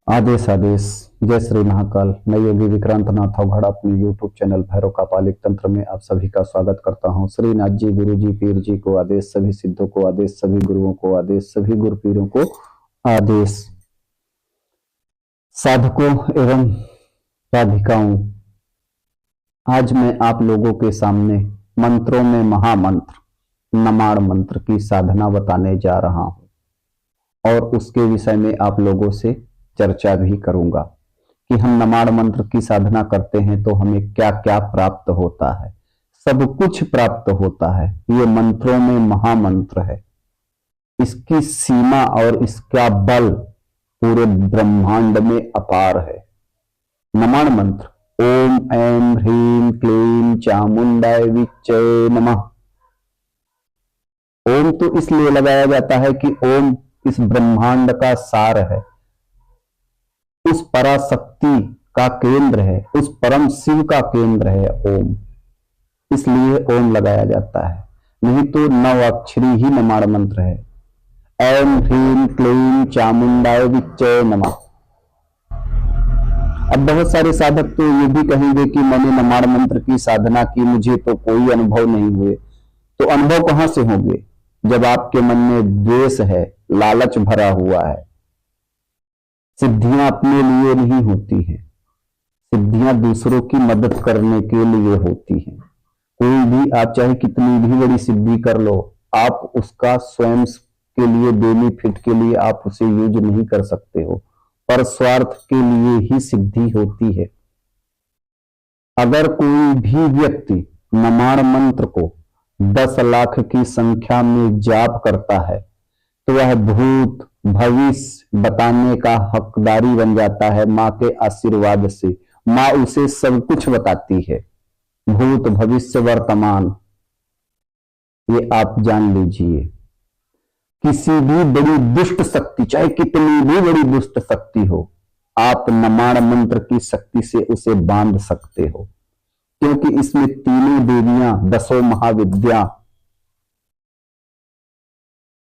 आदेश आदेश। जय श्री महाकाल। मैं योगी विक्रांत नाथ अवघड़ अपने YouTube चैनल भैरव का पालिक तंत्र में आप सभी का स्वागत करता हूं। श्रीनाथ जी, गुरु जी, पीर जी को आदेश, सभी सिद्धों को आदेश, सभी गुरुओं को आदेश, सभी गुरु पीरों को आदेश। साधकों एवं साधिकाओं, आज मैं आप लोगों के सामने मंत्रों में महामंत्र नमाण मंत्र की साधना बताने जा रहा हूं और उसके विषय में आप लोगों से चर्चा भी करूंगा कि हम नमाण मंत्र की साधना करते हैं तो हमें क्या क्या प्राप्त होता है। सब कुछ प्राप्त होता है। ये मंत्रों में महामंत्र है। इसकी सीमा और इसका बल पूरे ब्रह्मांड में अपार है। नमाण मंत्र ओम ऐं ह्रीं क्लीं चामुंडाय विच्चे नमः। ओम तो इसलिए लगाया जाता है कि ओम इस ब्रह्मांड का सार है, उस पराशक्ति का केंद्र है, उस परम शिव का केंद्र है ओम, इसलिए ओम लगाया जाता है। नहीं तो नौ अक्षरी ही नमाण मंत्र है। ऐं ह्रीं क्लीं चामुंडाय विच्चे नमः। अब बहुत सारे साधक तो ये भी कहेंगे कि मैंने नमाण मंत्र की साधना की, मुझे तो कोई अनुभव नहीं हुए। तो अनुभव कहां से होंगे जब आपके मन में द्वेष है, लालच भरा हुआ है। सिद्धियां अपने लिए नहीं होती हैं, सिद्धियां दूसरों की मदद करने के लिए होती हैं। कोई भी आप चाहे कितनी भी बड़ी सिद्धि कर लो, आप उसका स्वयं के लिए बेनिफिट के लिए आप उसे यूज नहीं कर सकते हो, पर स्वार्थ के लिए ही सिद्धि होती है। अगर कोई भी व्यक्ति नमाण मंत्र को 10 लाख की संख्या में जाप करता है तो वह भूत भविष्य बताने का हकदारी बन जाता है। माँ के आशीर्वाद से माँ उसे सब कुछ बताती है, भूत भविष्य वर्तमान, ये आप जान लीजिए। किसी भी बड़ी दुष्ट शक्ति, चाहे कितनी भी बड़ी दुष्ट शक्ति हो, आप नमाण मंत्र की शक्ति से उसे बांध सकते हो, क्योंकि इसमें तीनों देवियां, 10 महाविद्या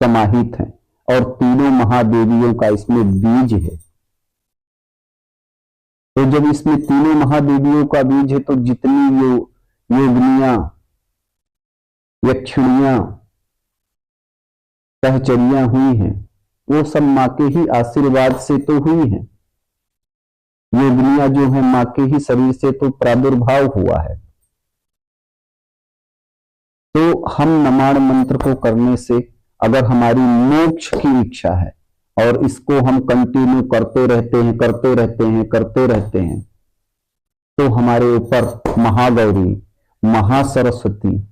समाहित हैं और तीनों महादेवियों का इसमें बीज है। तो जब इसमें तीनों महादेवियों का बीज है तो जितनी योगिनियां, यक्षिणियां, सहचरियां हुई हैं वो सब मां के ही आशीर्वाद से तो हुई हैं। योगिनियां जो है मां के ही शरीर से तो प्रादुर्भाव हुआ है। तो हम नमाण मंत्र को करने से अगर हमारी मोक्ष की इच्छा है और इसको हम कंटिन्यू करते रहते हैं तो हमारे ऊपर महागौरी, महासरस्वती,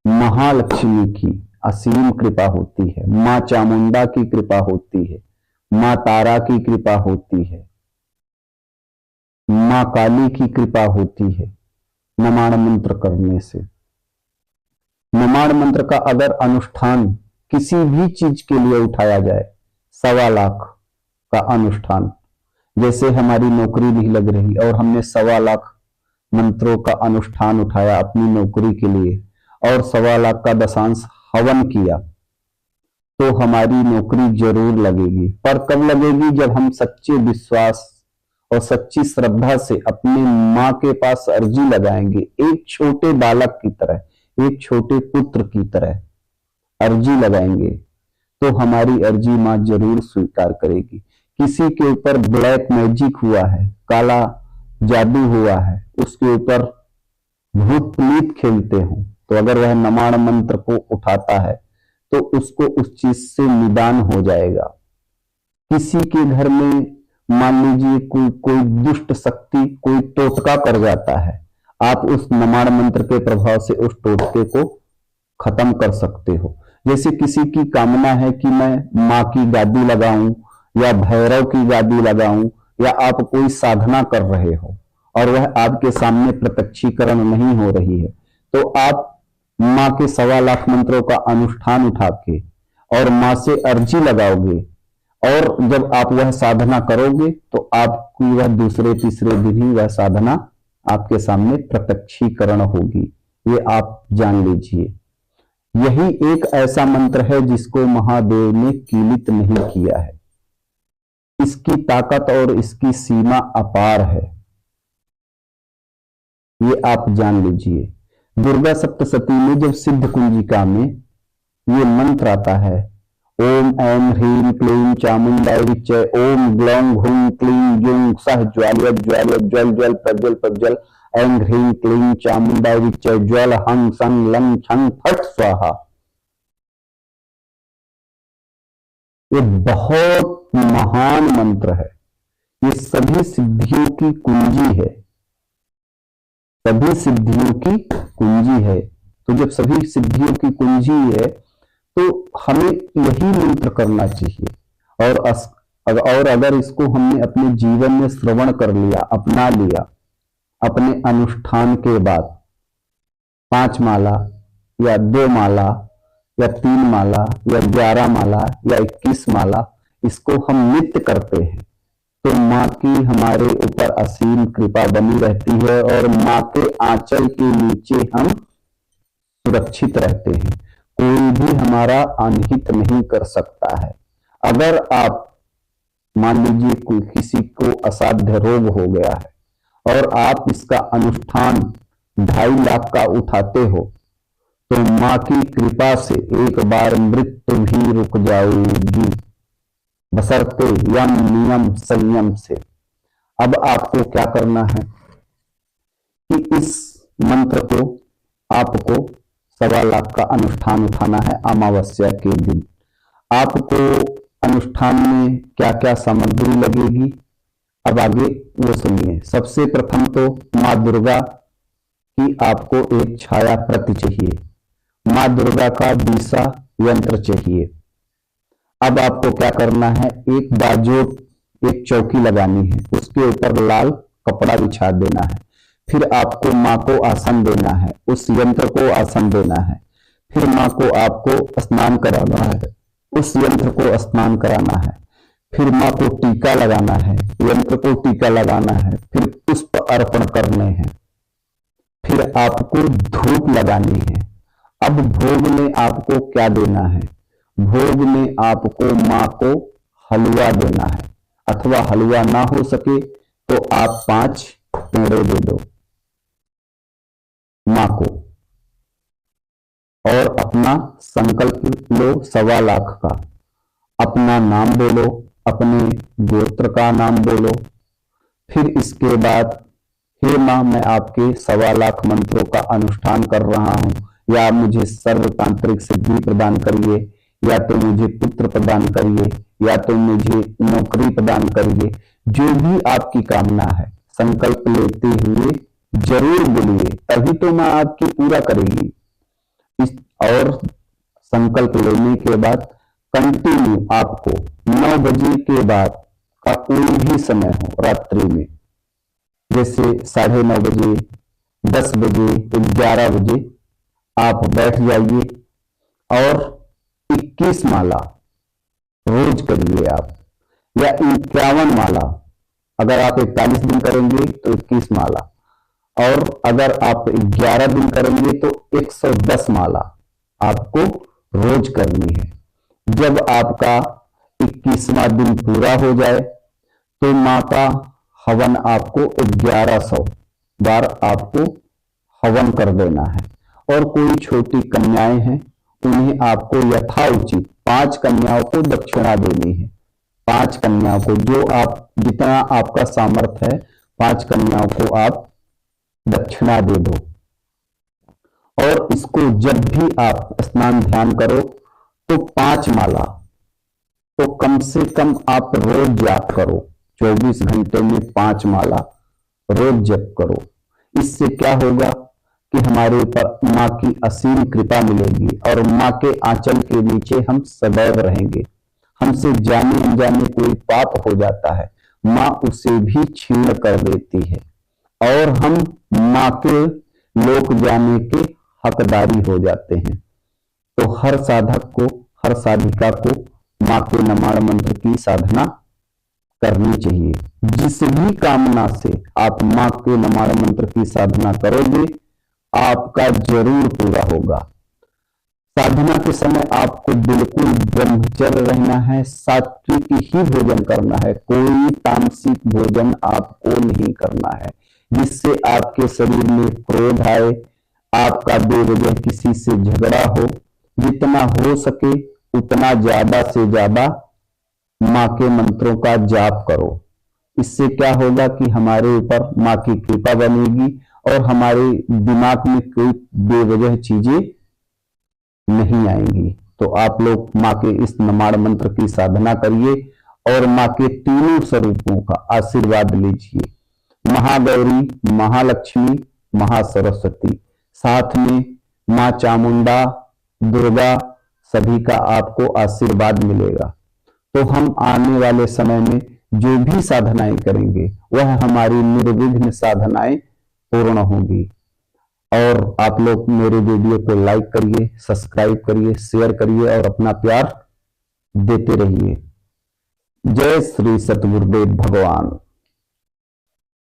महालक्ष्मी की असीम कृपा होती है। मां चामुंडा की कृपा होती है, मां तारा की कृपा होती है, मां काली की कृपा होती है नमाण मंत्र करने से। नमाण मंत्र का अगर अनुष्ठान किसी भी चीज के लिए उठाया जाए, 1.25 लाख का अनुष्ठान, जैसे हमारी नौकरी नहीं लग रही और हमने 1.25 लाख मंत्रों का अनुष्ठान उठाया अपनी नौकरी के लिए और 1.25 लाख का दशांश हवन किया तो हमारी नौकरी जरूर लगेगी। पर कब लगेगी? जब हम सच्चे विश्वास और सच्ची श्रद्धा से अपने मां के पास अर्जी लगाएंगे, एक छोटे बालक की तरह, एक छोटे पुत्र की तरह अर्जी लगाएंगे तो हमारी अर्जी मां जरूर स्वीकार करेगी। किसी के ऊपर ब्लैक मैजिक हुआ है, काला जादू हुआ है, उसके ऊपर भूत प्रेत खेलते हो, तो अगर वह नमाण मंत्र को उठाता है तो उसको उस चीज से निदान हो जाएगा। किसी के घर में मान लीजिए कोई दुष्ट शक्ति कोई टोटका कर जाता है, आप उस नमाण मंत्र के प्रभाव से उस टोटके को खत्म कर सकते हो। जैसे किसी की कामना है कि मैं मां की गादी लगाऊं या भैरव की गादी लगाऊं, या आप कोई साधना कर रहे हो और वह आपके सामने प्रत्यक्षीकरण नहीं हो रही है, तो आप मां के 1.25 लाख मंत्रों का अनुष्ठान उठा के और मां से अर्जी लगाओगे और जब आप वह साधना करोगे तो आपकी वह दूसरे तीसरे दिन ही वह साधना आपके सामने प्रत्यक्षीकरण होगी। ये आप जान लीजिए। यही एक ऐसा मंत्र है जिसको महादेव ने कीलित नहीं किया है। इसकी ताकत और इसकी सीमा अपार है, ये आप जान लीजिए। दुर्गा सप्तशती में जब सिद्ध कुंजिका में ये मंत्र आता है, ओम ऐं ह्रीं क्लीं चामुंडाय विच्चे, ओम ग्लौं घुं क्लीं ग्यूं सः ज्वालय ज्वालय ज्वल ज्वल प्रज्वल प्रज्वल, ऐं ह्रीं क्लीं चामुंडाय विच्चे, ज्वल हं सं लं छं फट स्वाहा। ये बहुत महान मंत्र है, ये सभी सिद्धियों की कुंजी है, सभी सिद्धियों की कुंजी है। तो जब सभी सिद्धियों की कुंजी है तो हमें यही मंत्र करना चाहिए। और अगर इसको हमने अपने जीवन में श्रवण कर लिया, अपना लिया, अपने अनुष्ठान के बाद 5 माला या 2 माला या 3 माला या 11 माला या 21 माला इसको हम नित्य करते हैं तो माँ की हमारे ऊपर असीम कृपा बनी रहती है और माँ के आंचल के नीचे हम सुरक्षित रहते हैं। कोई भी हमारा अनहित नहीं कर सकता है। अगर आप मान लीजिए कोई किसी को असाध्य रोग हो गया है और आप इसका अनुष्ठान 2.5 लाख का उठाते हो तो माँ की कृपा से एक बार मृत्यु भी रुक जाएगी, बशर्ते यम नियम संयम से। अब आपको क्या करना है कि इस मंत्र को आपको 2.25 लाख का अनुष्ठान उठाना है अमावस्या के दिन। आपको अनुष्ठान में क्या क्या सामग्री लगेगी अब आगे वो सुनिए। सबसे प्रथम तो माँ दुर्गा की आपको एक छाया प्रति चाहिए, माँ दुर्गा का दिशा यंत्र चाहिए। अब आपको क्या करना है, एक बाजोट एक चौकी लगानी है, उसके ऊपर लाल कपड़ा बिछा देना है। फिर आपको माँ को आसन देना है, उस यंत्र को आसन देना है। फिर माँ को आपको स्नान कराना है, उस यंत्र को स्नान कराना है। फिर माँ को टीका लगाना है, यंत्र को टीका लगाना है। फिर पुष्प अर्पण करने हैं। फिर आपको धूप लगानी है। अब भोग में आपको क्या देना है, भोग में आपको माँ को हलवा देना है, अथवा हलवा ना हो सके तो आप 5 पेड़े दे दो माँ को और अपना संकल्प लो 2.25 लाख का। अपना नाम बोलो, अपने गोत्र का नाम बोलो। फिर इसके बाद, हे माँ मैं आपके 2.25 लाख मंत्रों का अनुष्ठान कर रहा हूं, या मुझे सर्व तांत्रिक सिद्धि प्रदान करिए, या तो मुझे पुत्र प्रदान करिए, या तो मुझे नौकरी प्रदान करिए। जो भी आपकी कामना है संकल्प लेते हुए जरूर बोलिए, तभी तो माँ आपकी पूरा करेगी। और संकल्प लेने के बाद कंटिन्यू आपको 9 बजे के बाद का कोई भी समय हो रात्रि में, जैसे 9:30 बजे, 10 बजे, 11 बजे आप बैठ जाइए और 21 माला रोज करिए आप, या 51 माला। अगर आप 41 दिन करेंगे तो 21 माला, और अगर आप 11 दिन करेंगे तो 110 माला आपको रोज करनी है। जब आपका 21वां दिन पूरा हो जाए तो माँ का हवन आपको 1100 बार आपको हवन कर देना है। और कोई छोटी कन्याएं हैं उन्हें आपको यथाउचित 5 कन्याओं को दक्षिणा देनी है। 5 कन्याओं को, जो आप जितना आपका सामर्थ्य है, 5 कन्याओं को आप दक्षिणा दे दो। और इसको जब भी आप स्नान ध्यान करो तो 5 माला तो कम से कम आप रोज जाप करो, 24 घंटे में 5 माला रोज जप करो। इससे क्या होगा कि हमारे ऊपर माँ की असीम कृपा मिलेगी और माँ के आंचल के नीचे हम सदैव रहेंगे। हमसे जाने अनजाने कोई पाप हो जाता है, माँ उसे भी छीण कर देती है और हम माँ के लोक जाने के हकदारी हो जाते हैं। तो हर साधक को, हर साधिका को माँ के नमाण मंत्र की साधना करनी चाहिए। जिस भी कामना से आप माँ के नमाण मंत्र की साधना करोगे आपका जरूर पूरा होगा। साधना के समय आपको बिल्कुल ब्रह्मचर्य रहना है, सात्विक ही भोजन करना है, कोई तामसिक भोजन आपको नहीं करना है जिससे आपके शरीर में क्रोध आए, आपका बेवजह किसी से झगड़ा हो। जितना हो सके उतना ज्यादा से ज्यादा माँ के मंत्रों का जाप करो। इससे क्या होगा कि हमारे ऊपर माँ की कृपा बनेगी और हमारे दिमाग में कोई बेवजह चीजें नहीं आएंगी। तो आप लोग माँ के इस नमाण मंत्र की साधना करिए और माँ के तीनों स्वरूपों का आशीर्वाद लीजिए, महागौरी, महालक्ष्मी, महासरस्वती, साथ में माँ चामुंडा, दुर्गा, सभी का आपको आशीर्वाद मिलेगा। तो हम आने वाले समय में जो भी साधनाएं करेंगे वह हमारी निर्विघ्न साधनाएं पूर्ण होंगी। और आप लोग मेरे वीडियो को लाइक करिए, सब्सक्राइब करिए, शेयर करिए और अपना प्यार देते रहिए। जय श्री सतगुरुदेव भगवान।